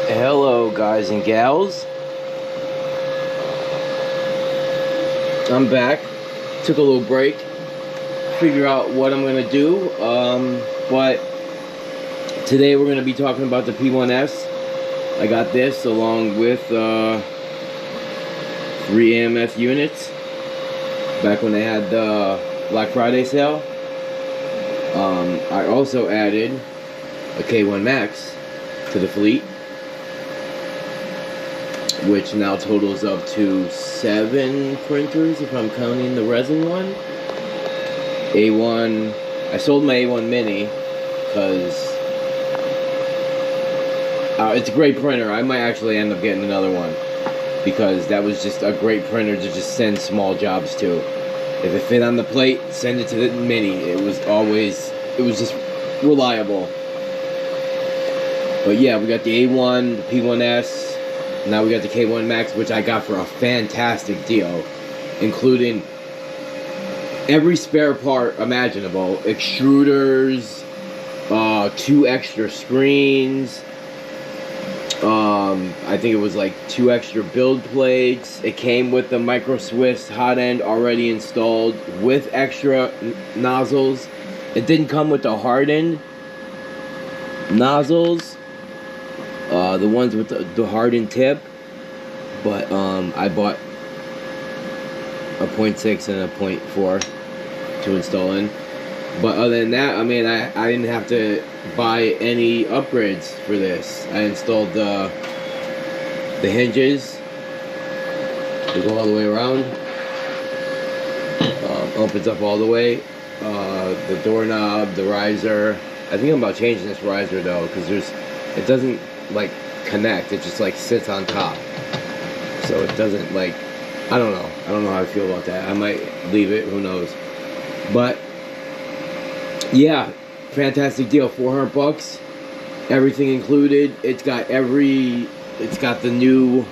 Hello, guys and gals. I'm back. Took a little break. Figure out what I'm gonna do. But today we're gonna be talking about the P1S. I got this along with 3 AMS units back when they had the Black Friday sale. I also added a K1 Max to the fleet, which now totals up to 7 printers if I'm counting the resin one. A1, I sold my A1 Mini because it's a great printer. I might actually end up getting another one because that was just a great printer to just send small jobs to. If it fit on the plate, send it to the Mini. It was just reliable. But yeah, we got the A1, the P1S. Now we got the K1 Max, which I got for a fantastic deal, including every spare part imaginable. Extruders, 2 extra screens, I think it was like 2 extra build plates. It came with the Micro Swiss hot end already installed with extra nozzles. It didn't come with the hardened nozzles, the ones with the hardened tip, but I bought a 0.6 and a 0.4 to install in. But other than that, I mean, I didn't have to buy any upgrades for this. I installed the hinges. They go all the way around. Opens up all the way. The doorknob, the riser. I think I'm about changing this riser though, because it doesn't like connect. It just like sits on top. So it doesn't like, I don't know how I feel about that. I might leave it, who knows. But yeah, fantastic deal. $400, everything included. It's got the new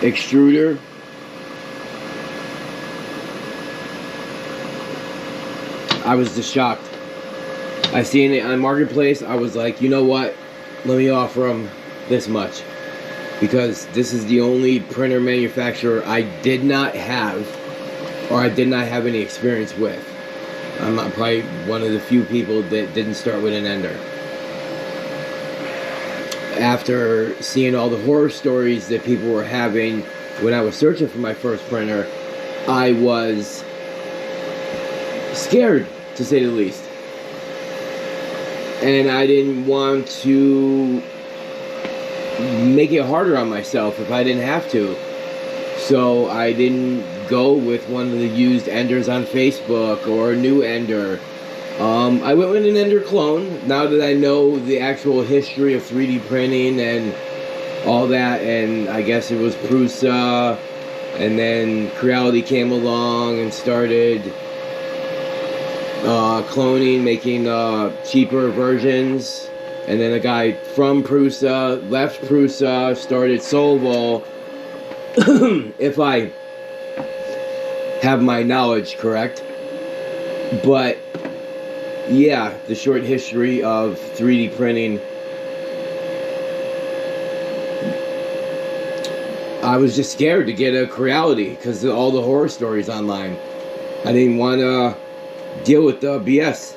extruder. I was just shocked. I seen it on Marketplace. I was like, you know what? Let me offer them this much, because this is the only printer manufacturer I did not have, or I did not have any experience with. I'm probably one of the few people that didn't start with an ender. After seeing all the horror stories that people were having when I was searching for my first printer, I was scared, to say the least. And I didn't want to make it harder on myself if I didn't have to. So I didn't go with one of the used enders on Facebook or a new ender. I went with an ender clone, now that I know the actual history of 3D printing and all that. And I guess it was Prusa, and then Creality came along and started cloning, making cheaper versions. And then a guy from Prusa left Prusa, started Solvo, if I have my knowledge correct. But yeah, the short history of 3D printing. I was just scared to get a Creality because of all the horror stories online. I didn't want to deal with the BS.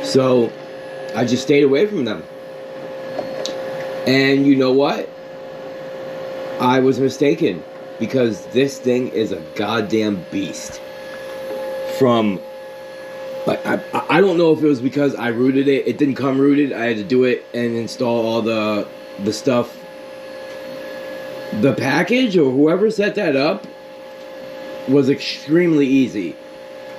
So I just stayed away from them. And you know what? I was mistaken, because this thing is a goddamn beast. From, like, I don't know if it was because I rooted it. It didn't come rooted. I had to do it and install all the stuff. The package, or whoever set that up, was extremely easy.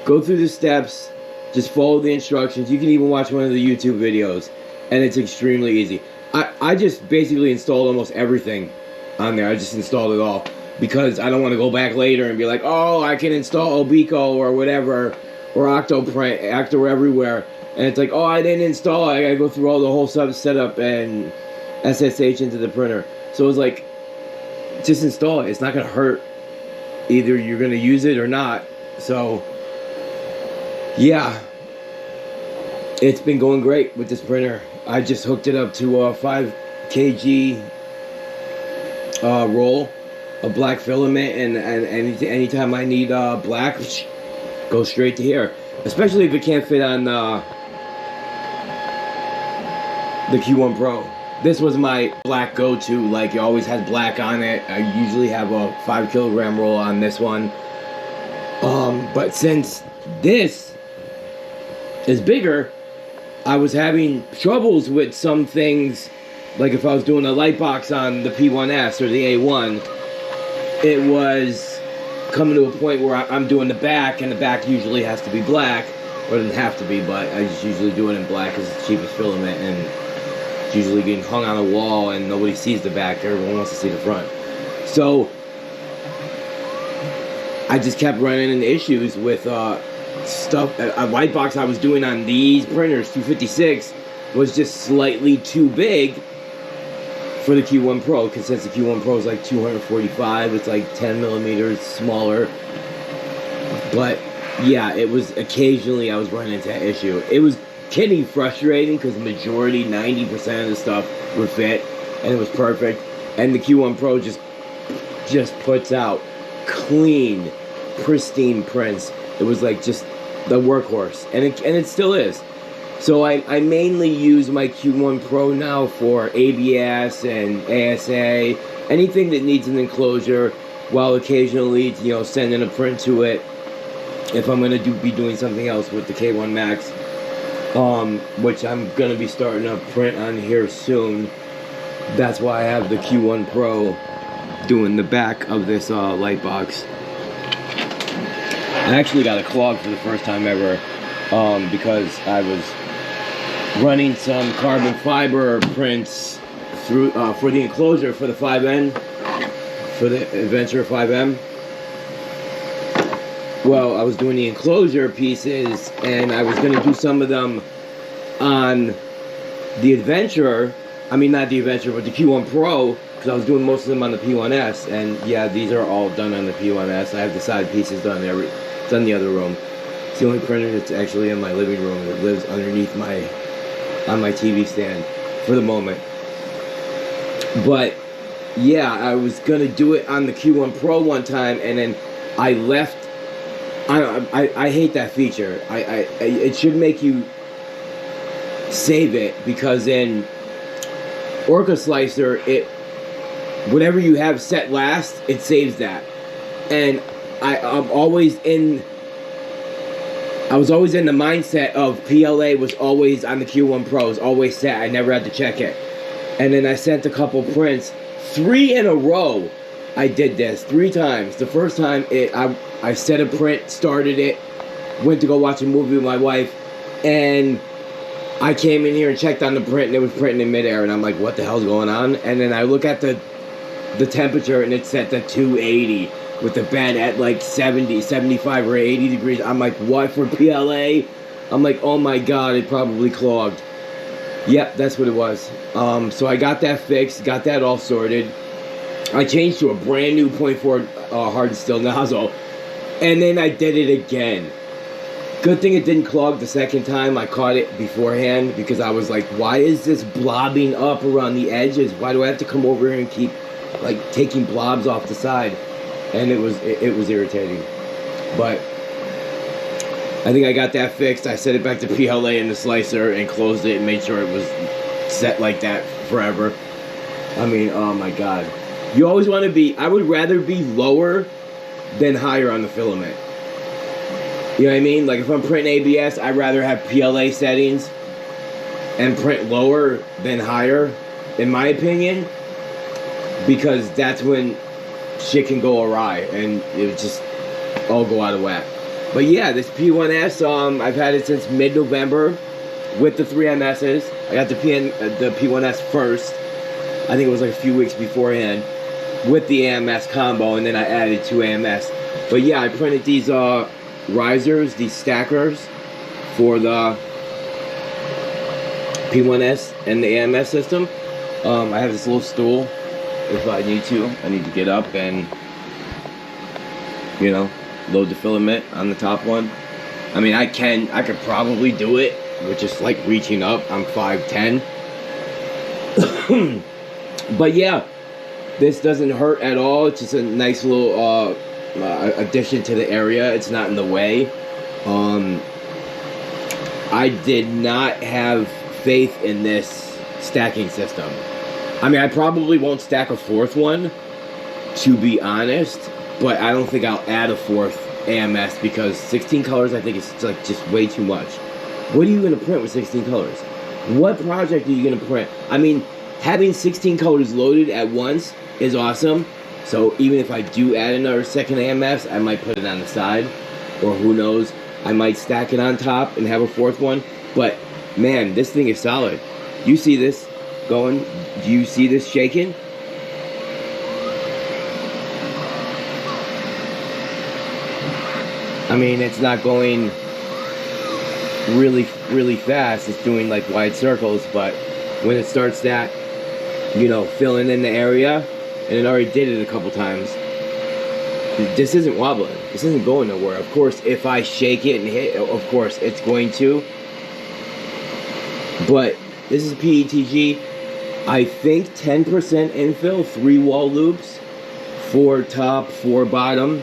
Go through the steps, just follow the instructions. You can even watch one of the YouTube videos, and it's extremely easy. I just basically installed almost everything on there. I just installed it all, because I don't want to go back later and be like, oh, I can install Obico or whatever, or Octoprint, Actor Everywhere, and it's like, oh, I didn't install it. I gotta go through all the whole setup and SSH into the printer. So it was like, just install it. It's not gonna hurt. Either you're gonna use it or not. So yeah, It's been going great with this printer. I just hooked it up to a 5 kg roll of black filament, and anytime I need black, go straight to here. Especially if it can't fit on the Q1 Pro. This was my black go-to. Like, it always has black on it. I usually have a 5 kilogram roll on this one. But since this is bigger, I was having troubles with some things. Like if I was doing a light box on the P1S or the A1, it was coming to a point where I'm doing the back, and the back usually has to be black. Or it doesn't have to be, but I just usually do it in black because it's the cheapest filament, and it's usually getting hung on a wall and nobody sees the back. Everyone wants to see the front. So I just kept running into issues with stuff. A white box I was doing on these printers, 256, was just slightly too big for the Q1 Pro, because since the Q1 Pro is like 245, it's like 10 millimeters smaller. But yeah, it was occasionally I was running into that issue. It was getting frustrating because the majority, 90% of the stuff would fit, and it was perfect. And the Q1 Pro just puts out clean, pristine prints. It was like just the workhorse, and it still is. So I mainly use my Q1 Pro now for ABS and ASA, anything that needs an enclosure, while occasionally, you know, sending a print to it if I'm gonna be doing something else with the K1 Max, which I'm gonna be starting a print on here soon. That's why I have the Q1 Pro doing the back of this light box. I actually got a clog for the first time ever, because I was running some carbon fiber prints through for the enclosure for the 5N, for the Adventure 5M. Well, I was doing the enclosure pieces, and I was going to do some of them on the Adventure. I mean, not the Adventure, but the Q1 Pro, because I was doing most of them on the P1S. And yeah, these are all done on the P1S. I have the side pieces done. It's in the other room. It's the only printer that's actually in my living room. It lives underneath on my TV stand for the moment. But yeah, I was gonna do it on the Q1 Pro one time, and then I left. I hate that feature. It should make you save it, because in Orca Slicer, whatever you have set last, it saves that. And I was always in the mindset of PLA was always on the Q1 Pros, always set. I never had to check it. And then I sent a couple prints, 3 in a row. I did this 3 times. The first time I set a print, started it, went to go watch a movie with my wife, and I came in here and checked on the print, and it was printing in midair, and I'm like, what the hell's going on? And then I look at the temperature, and it's set to 280 with the bed at like 70, 75 or 80 degrees. I'm like, what, for PLA? I'm like, oh my god, it probably clogged. Yep, that's what it was. So I got that fixed, got that all sorted. I changed to a brand new 0.4 hardened steel nozzle, and then I did it again. Good thing it didn't clog the second time. I caught it beforehand, because I was like, why is this blobbing up around the edges? Why do I have to come over here and keep like taking blobs off the side? And it was irritating. But I think I got that fixed. I set it back to PLA in the slicer and closed it and made sure it was set like that forever. I mean, oh my god. You always want to be, I would rather be lower than higher on the filament. You know what I mean? Like if I'm printing ABS, I'd rather have PLA settings and print lower than higher, in my opinion. Because that's when shit can go awry and it would just all go out of whack. But yeah, this P1S, I've had it since mid-November with the 3 MSs. I got the P1S first. I think it was like a few weeks beforehand with the AMS combo, and then I added 2 AMS. But yeah, I printed these risers, these stackers for the P1S and the AMS system. I have this little stool. If I need to get up and, you know, load the filament on the top one. I mean, I could probably do it which is like reaching up. I'm 5'10". But yeah, this doesn't hurt at all. It's just a nice little addition to the area. It's not in the way. I did not have faith in this stacking system. I mean, I probably won't stack a fourth one, to be honest, but I don't think I'll add a fourth AMS because 16 colors, I think it's like just way too much. What are you going to print with 16 colors? What project are you going to print? I mean, having 16 colors loaded at once is awesome. So even if I do add another second AMS, I might put it on the side, or who knows, I might stack it on top and have a fourth one. But man, this thing is solid. You see this going? Do you see this shaking? I mean, it's not going really, really fast. It's doing like wide circles, but when it starts that, you know, filling in the area, and it already did it a couple times, this isn't wobbling. This isn't going nowhere. Of course, if I shake it and hit, of course, it's going to. But this is PETG. I think 10% infill, 3 wall loops, 4 top, 4 bottom.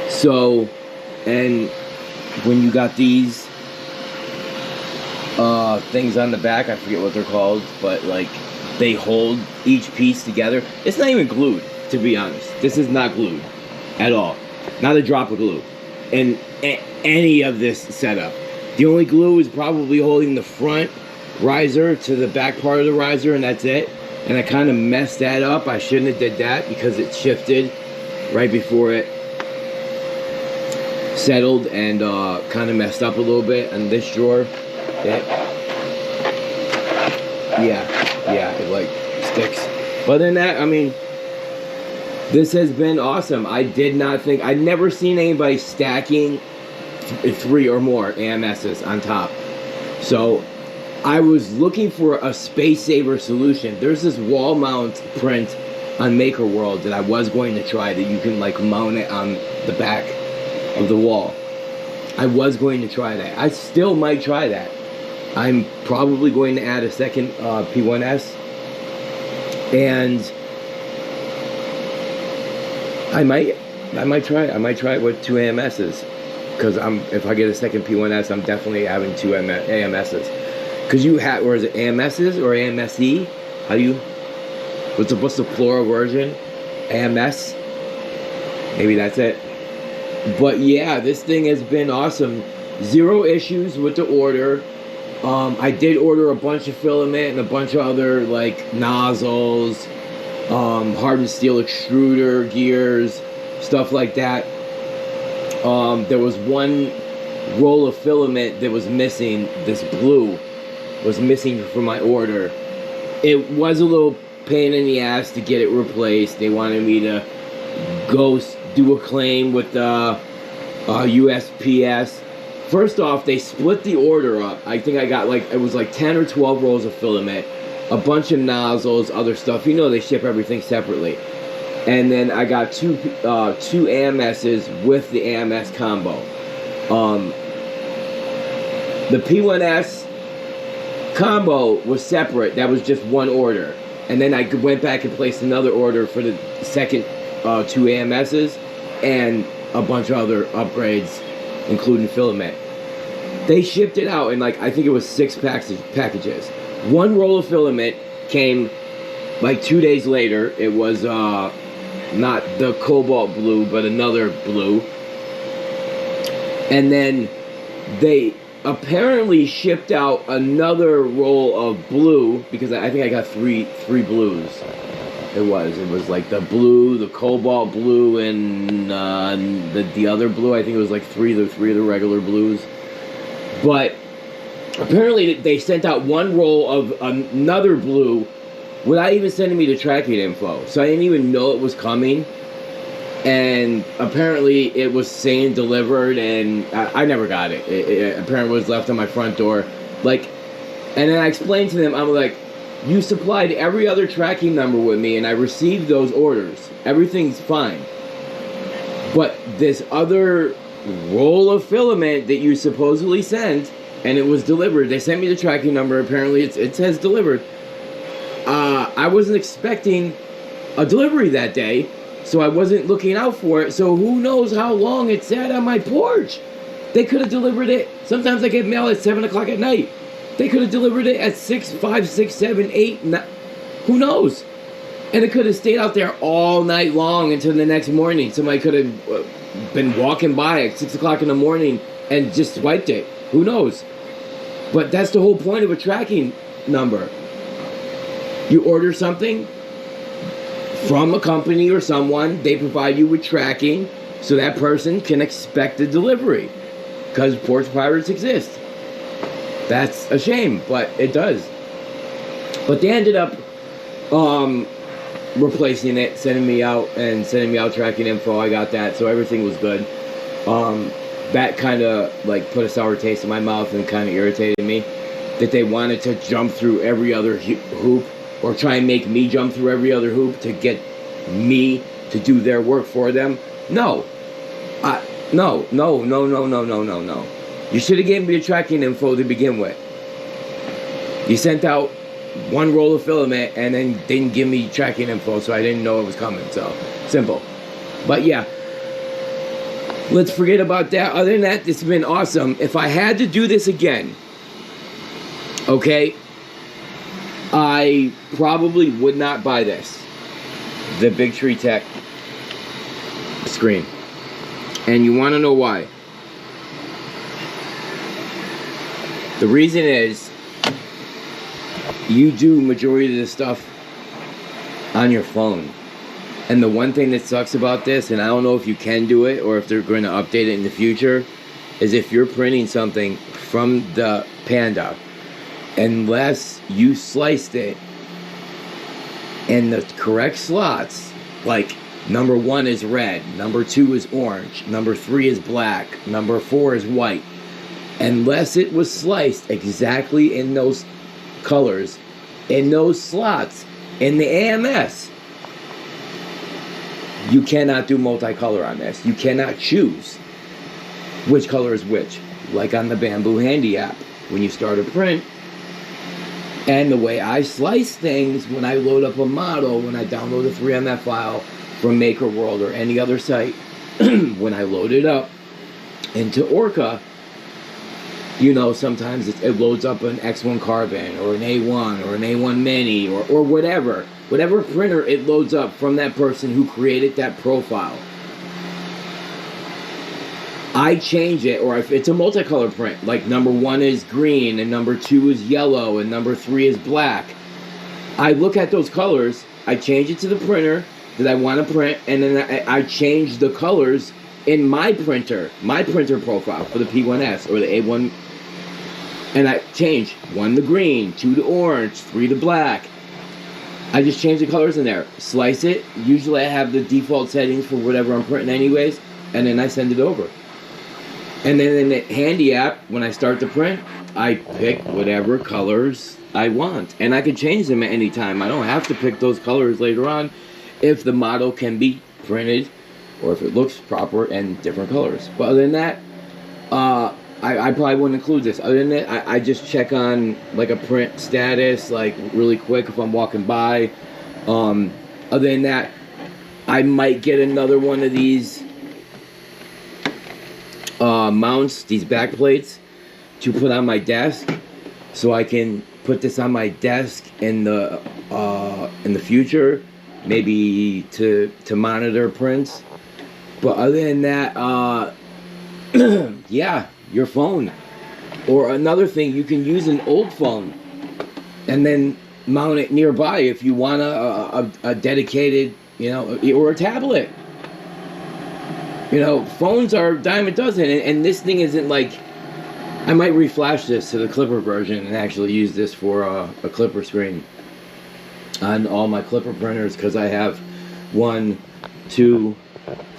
So, and when you got these things on the back, I forget what they're called, but like they hold each piece together. It's not even glued, to be honest. This is not glued at all. Not a drop of glue in any of this setup. The only glue is probably holding the front riser to the back part of the riser, and that's it. And I kind of messed that up. I shouldn't have did that because it shifted right before it settled and kind of messed up a little bit. And this drawer, yeah, it like sticks. But than that, I mean, this has been awesome. I did not think, I'd never seen anybody stacking 3 or more AMSs on top. So I was looking for a space saver solution. There's this wall mount print on Maker World that I was going to try, that you can like mount it on the back of the wall. I was going to try that. I still might try that. I'm probably going to add a second P1S, and I might try it with 2 AMSs, because if I get a second P1S, I'm definitely having 2 AMSs. Because you have, or is it AMSs or AMSE? How do you? What's the plural version? AMS. Maybe that's it. But yeah, this thing has been awesome. 0 issues with the order. I did order a bunch of filament and a bunch of other like nozzles, hardened steel extruder gears, stuff like that. There was one roll of filament that was missing. This blue was missing from my order. It was a little pain in the ass to get it replaced. They wanted me to go do a claim with the USPS. First off, they split the order up. I think I got like, it was like 10 or 12 rolls of filament, a bunch of nozzles, other stuff. You know, they ship everything separately. And then I got two AMSs with the AMS combo. The P1S combo was separate. That was just one order. And then I went back and placed another order for the second 2 AMSs and a bunch of other upgrades, including filament. They shipped it out in like, I think it was 6 packages. One roll of filament came like 2 days later. It was not the cobalt blue, but another blue. And then they apparently shipped out another roll of blue, because I think I got three blues. It was like the blue, the cobalt blue, and the other blue. I think it was like three of the regular blues. But apparently they sent out one roll of another blue without even sending me the tracking info. So I didn't even know it was coming. And apparently it was saying delivered, and I never got it. It apparently was left on my front door. Like, and then I explained to them, I'm like, you supplied every other tracking number with me, and I received those orders. Everything's fine. But this other roll of filament that you supposedly sent and it was delivered. They sent me the tracking number. Apparently, it says delivered. I wasn't expecting a delivery that day, so I wasn't looking out for it. So who knows how long it sat on my porch? They could have delivered it. Sometimes I get mail at 7 o'clock at night. They could have delivered it at 6, 5, 6, 7, 8. Who knows? And it could have stayed out there all night long until the next morning. Somebody could have been walking by at 6 o'clock in the morning and just swiped it. Who knows? But that's the whole point of a tracking number. You order something from a company or someone, they provide you with tracking so that person can expect a delivery. Because porch pirates exist. That's a shame, but it does. But they ended up replacing it, sending me out tracking info. I got that, so everything was good. That kind of like put a sour taste in my mouth and kind of irritated me that they wanted to jump through every other hoop or try and make me jump through every other hoop to get me to do their work for them. No. No. You should have given me the tracking info to begin with. You sent out one roll of filament and then didn't give me tracking info, so I didn't know it was coming. So, simple. But yeah, let's forget about that. Other than that, it's been awesome. If I had to do this again, okay, I probably would not buy this. The Big Tree Tech screen. And you want to know why? The reason is you do majority of this stuff on your phone. And the one thing that sucks about this, and I don't know if you can do it or if they're going to update it in the future, is if you're printing something from the Panda, unless you sliced it in the correct slots, like number 1 is red, number 2 is orange, number 3 is black, number 4 is white, unless it was sliced exactly in those colors, in those slots, in the AMS, you cannot do multicolor on this. You cannot choose which color is which. Like on the Bambu Handy app, when you start a print, and the way I slice things when I load up a model, when I download a 3MF file from Maker World or any other site, when I load it up into Orca, you know, sometimes it loads up an X1 Carbon or an A1 or an A1 Mini or whatever. Whatever printer it loads up from that person who created that profile. I change it, or if it's a multicolor print, like number 1 is green and number 2 is yellow and number 3 is black, I look at those colors, I change it to the printer that I want to print, and then I change the colors in my printer profile for the P1S or the A1, and I change 1 to green, 2 to orange, 3 to black. I just change the colors in there, slice it. Usually I have the default settings for whatever I'm printing anyways, and then I send it over. And then in the Handy app, when I start the print, I pick whatever colors I want. And I can change them at any time. I don't have to pick those colors later on if the model can be printed or if it looks proper and different colors. But other than that, I probably wouldn't include this. Other than that, I just check on like a print status, like really quick if I'm walking by. Other than that, I might get another one of these mounts, these back plates, to put on my desk, so I can put this on my desk in the future, maybe to monitor prints. But other than that, yeah, your phone. Or another thing, you can use an old phone and then mount it nearby if you want a dedicated, you know, or a tablet. You know, phones are a dime a dozen, and this thing isn't like... I might reflash this to the Clipper version and actually use this for a Clipper screen on all my Clipper printers, because I have 1, 2,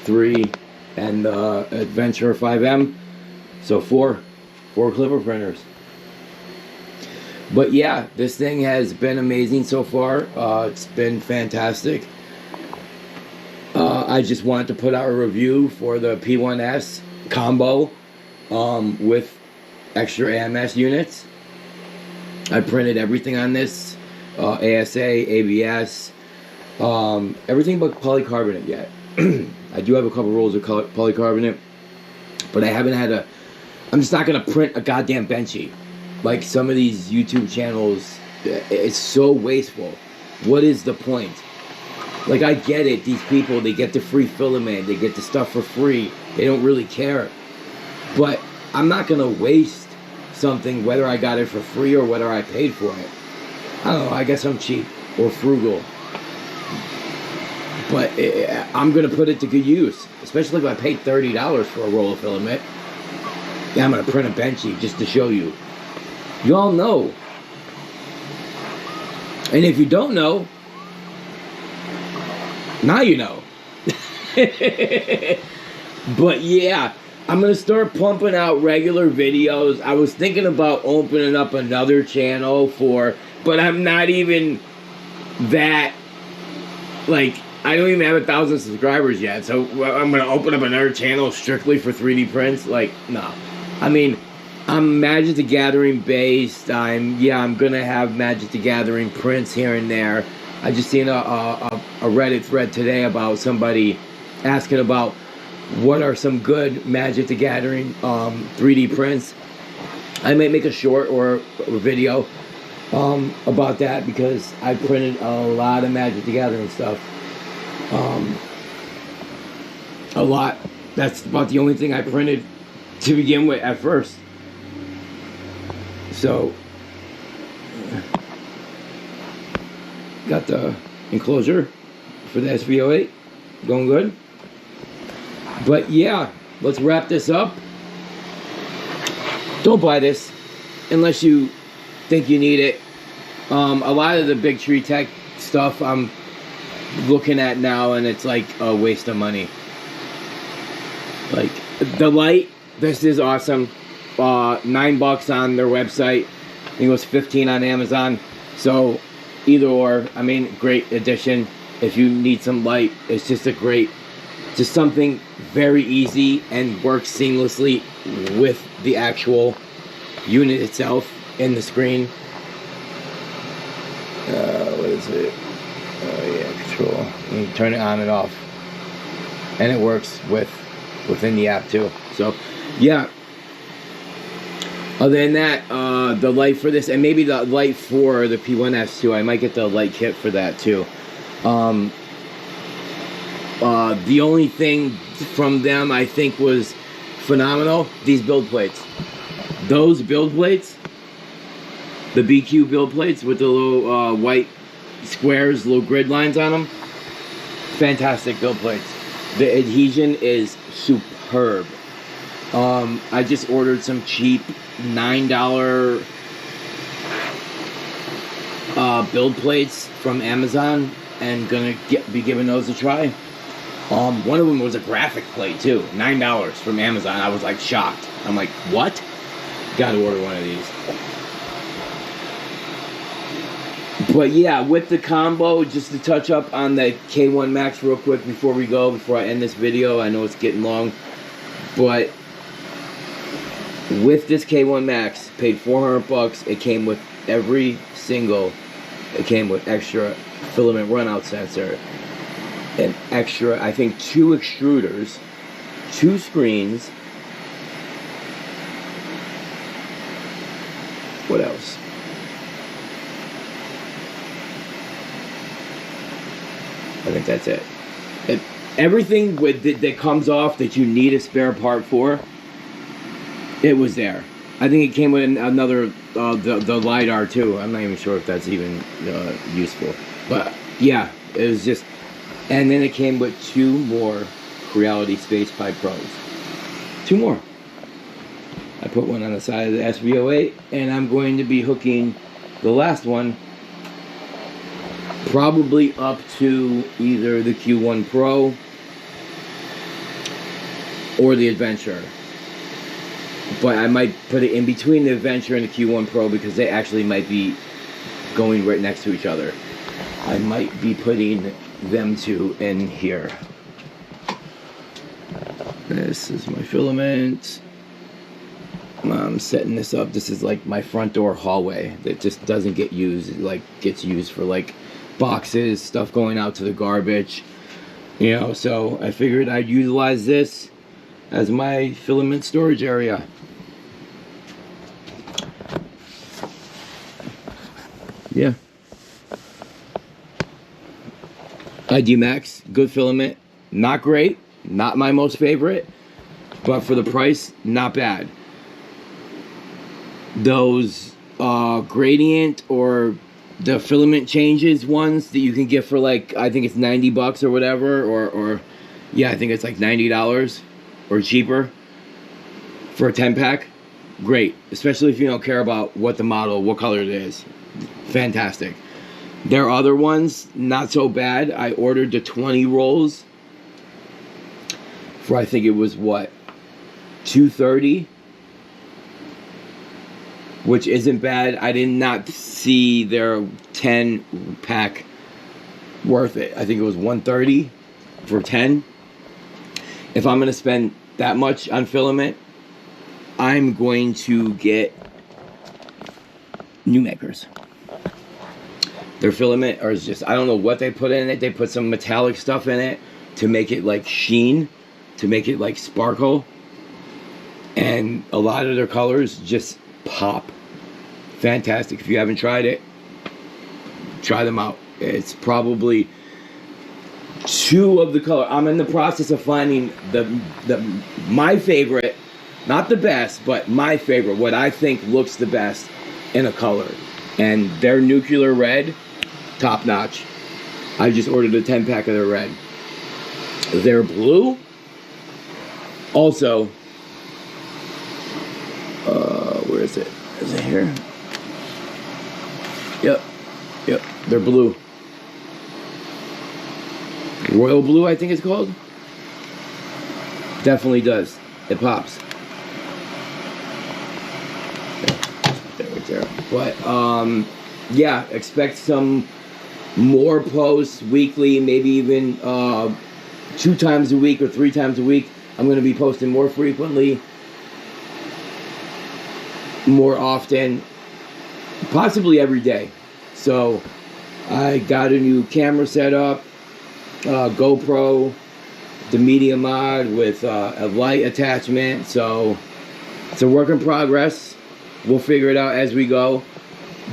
3, and the Adventure 5M. So 4 Clipper printers. But yeah, this thing has been amazing so far. It's been fantastic. I just wanted to put out a review for the P1S combo with extra AMS units. I printed everything on this, ASA, ABS, everything but polycarbonate yet. I do have a couple rolls of polycarbonate, but I haven't had a. I'm just not gonna print a goddamn benchy, like some of these YouTube channels. It's so wasteful. What is the point? Like, I get it. These people, they get the free filament, they get the stuff for free. They don't really care. But I'm not gonna waste something, whether I got it for free or whether I paid for it. I don't know. I guess I'm cheap or frugal. But I'm going to put it to good use. Especially if I paid $30 for a roll of filament. Yeah, I'm going to print a benchy just to show you. You all know. And if you don't know, now you know. But yeah, I'm going to start pumping out regular videos. I was thinking about opening up another channel but I'm not even that, like, I don't even have 1,000 subscribers yet, so I'm going to open up another channel strictly for 3D prints? Like, no. I mean, I'm Magic the Gathering based. I'm going to have Magic the Gathering prints here and there. I just seen a Reddit thread today about somebody asking about what are some good Magic the Gathering 3D prints. I might make a short or a video about that, because I printed a lot of Magic the Gathering stuff. A lot. That's about the only thing I printed to begin with at first. So, got the enclosure for the SV08. Going good. But yeah, let's wrap this up. Don't buy this unless you think you need it. A lot of the Big Tree Tech stuff I'm looking at now, and it's like a waste of money. Like, the light, this is awesome. $9 on their website. I think it was $15 on Amazon. So either or, I mean, great addition. If you need some light, it's just just something very easy and works seamlessly with the actual unit itself in the screen. What is it? Oh yeah, control. You can turn it on and off, and it works within the app too. So yeah. Other than that, the light for this, and maybe the light for the P1S too. I might get the light kit for that too. The only thing from them I think was phenomenal, these build plates. Those build plates, the BQ build plates with the little white squares, little grid lines on them. Fantastic build plates. The adhesion is superb. I just ordered some cheap $9 build plates from Amazon, and gonna be giving those a try. One of them was a graphic plate too, $9 from Amazon. I was like shocked. I'm like, what? Gotta order one of these. But yeah, with the combo, just to touch up on the K1 Max real quick before I end this video. I know it's getting long, but with this K1 Max, paid $400. It came with it came with extra filament runout sensor, an extra, I think, 2 extruders, 2 screens. What else? I think that's it. Everything that comes off that you need a spare part for, it was there. I think it came with another, the LiDAR too. I'm not even sure if that's even useful. But yeah, it was just, and then it came with 2 more Reality Space Pipe Pros. 2 more. I put one on the side of the SV08, and I'm going to be hooking the last one probably up to either the Q1 Pro or the Adventure. But I might put it in between the Adventure and the Q1 Pro, because they actually might be going right next to each other. I might be putting them 2 in here. This is my filament. I'm setting this up. This is like my front door hallway that just doesn't get used. It like gets used for like boxes, stuff going out to the garbage. You know, so I figured I'd utilize this as my filament storage area. Yeah. ID Max, good filament. Not great, not my most favorite, but for the price, not bad. Those gradient or the filament changes ones that you can get for like, I think it's $90 or whatever, or yeah, I think it's like $90 or cheaper for a 10-pack. Great, especially if you don't care about what the model, what color it is. Fantastic. There are other ones, not so bad. I ordered the 20 rolls for, I think it was what, $230, which isn't bad. I did not see their 10-pack worth it. I think it was $130 for 10. If I'm gonna spend that much on filament, I'm going to get New Makers. Their filament is just, I don't know what they put in it. They put some metallic stuff in it to make it like sheen, to make it like sparkle. And a lot of their colors just pop. Fantastic. If you haven't tried it, try them out. It's probably two of the color. I'm in the process of finding my favorite, not the best, but my favorite, what I think looks the best in a color. And their nuclear red, top notch. I just ordered a 10-pack of their red. Their blue, also, where is it? Is it here? Yep, they're blue. Royal blue, I think it's called. Definitely does. It pops. There. But yeah, expect some more posts weekly, maybe even 2 times a week or 3 times a week. I'm going to be posting more frequently, more often, possibly every day. So I got a new camera set up, GoPro, the media mod with a light attachment. So it's a work in progress. We'll figure it out as we go.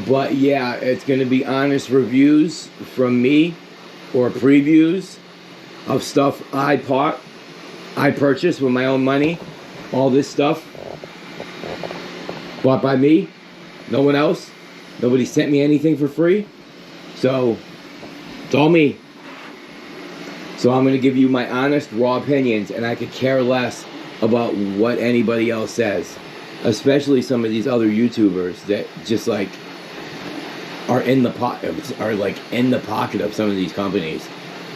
But yeah, it's going to be honest reviews from me, or previews of stuff I purchased with my own money. All this stuff bought by me, no one else. Nobody sent me anything for free. So it's all me. So I'm going to give you my honest, raw opinions, and I could care less about what anybody else says. Especially some of these other YouTubers that just like are in the pocket of some of these companies,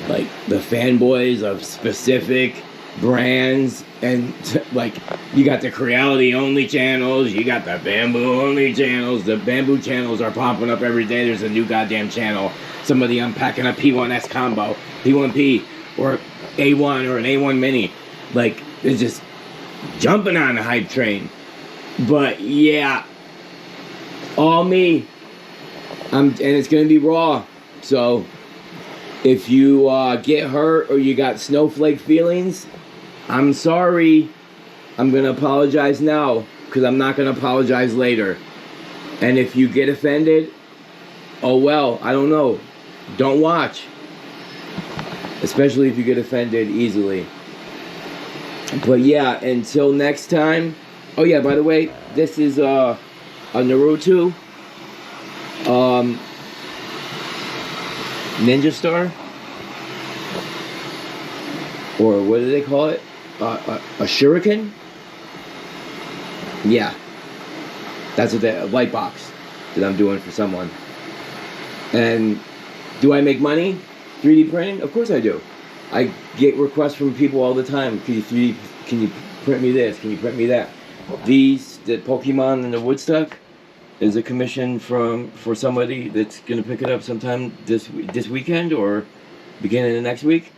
like the fanboys of specific brands. And like, you got the Creality only channels, you got the Bambu only channels. The Bambu channels are popping up every day. There's a new goddamn channel. Somebody unpacking a P1S combo, P1P, or A1 or an A1 mini. Like, they're just jumping on the hype train. But yeah, all me. And it's gonna be raw. So if you get hurt or you got snowflake feelings, I'm sorry. I'm gonna apologize now, because I'm not gonna apologize later. And if you get offended, oh well, I don't know. Don't watch. Especially if you get offended easily. But yeah, until next time. Oh yeah, by the way, this is a Naruto Ninja Star, or what do they call it? A shuriken? Yeah, that's what a light box that I'm doing for someone. And do I make money 3D printing? Of course I do. I get requests from people all the time. Can you print me this? Can you print me that? The Pokemon and the Woodstock is a commission for somebody that's gonna pick it up sometime this weekend or beginning of next week.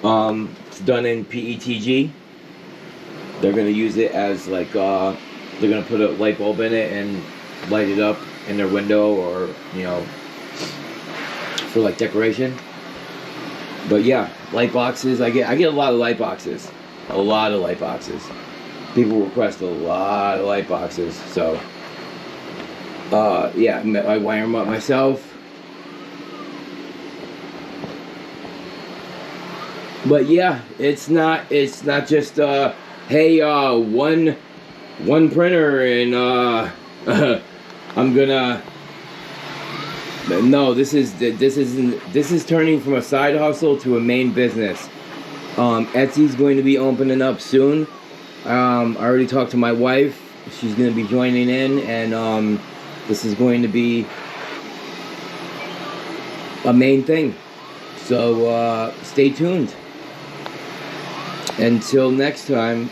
It's done in PETG. They're gonna use it as like they're gonna put a light bulb in it and light it up in their window, or for like decoration. But yeah, light boxes. I get a lot of light boxes. A lot of light boxes. People request a lot of light boxes. So yeah, I wire them up myself. But yeah, it's not just hey, one printer and I'm gonna. No, this is turning from a side hustle to a main business. Etsy's going to be opening up soon. I already talked to my wife. She's going to be joining in, and this is going to be a main thing. So stay tuned. Until next time,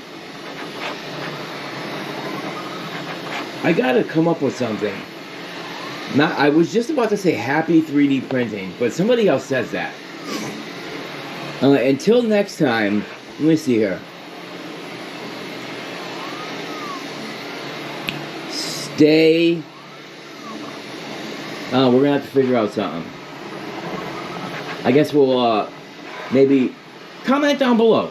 I gotta come up with something. I was just about to say happy 3D printing, but somebody else says that. Until next time, let me see here. Stay. We're gonna have to figure out something. I guess we'll maybe comment down below.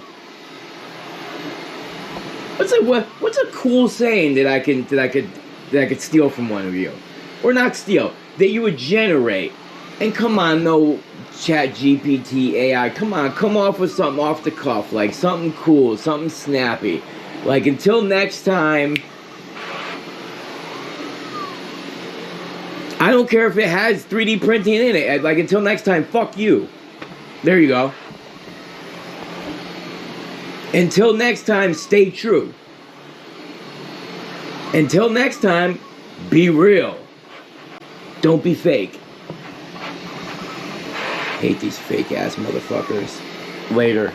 What's a cool saying that I could steal from one of you, or not steal, that you would generate? And come on, no Chat GPT AI. Come off with something off the cuff, like something cool, something snappy. Like until next time. I don't care if it has 3D printing in it. Like until next time, fuck you. There you go. Until next time, stay true. Until next time, be real. Don't be fake. Hate these fake ass motherfuckers. Later.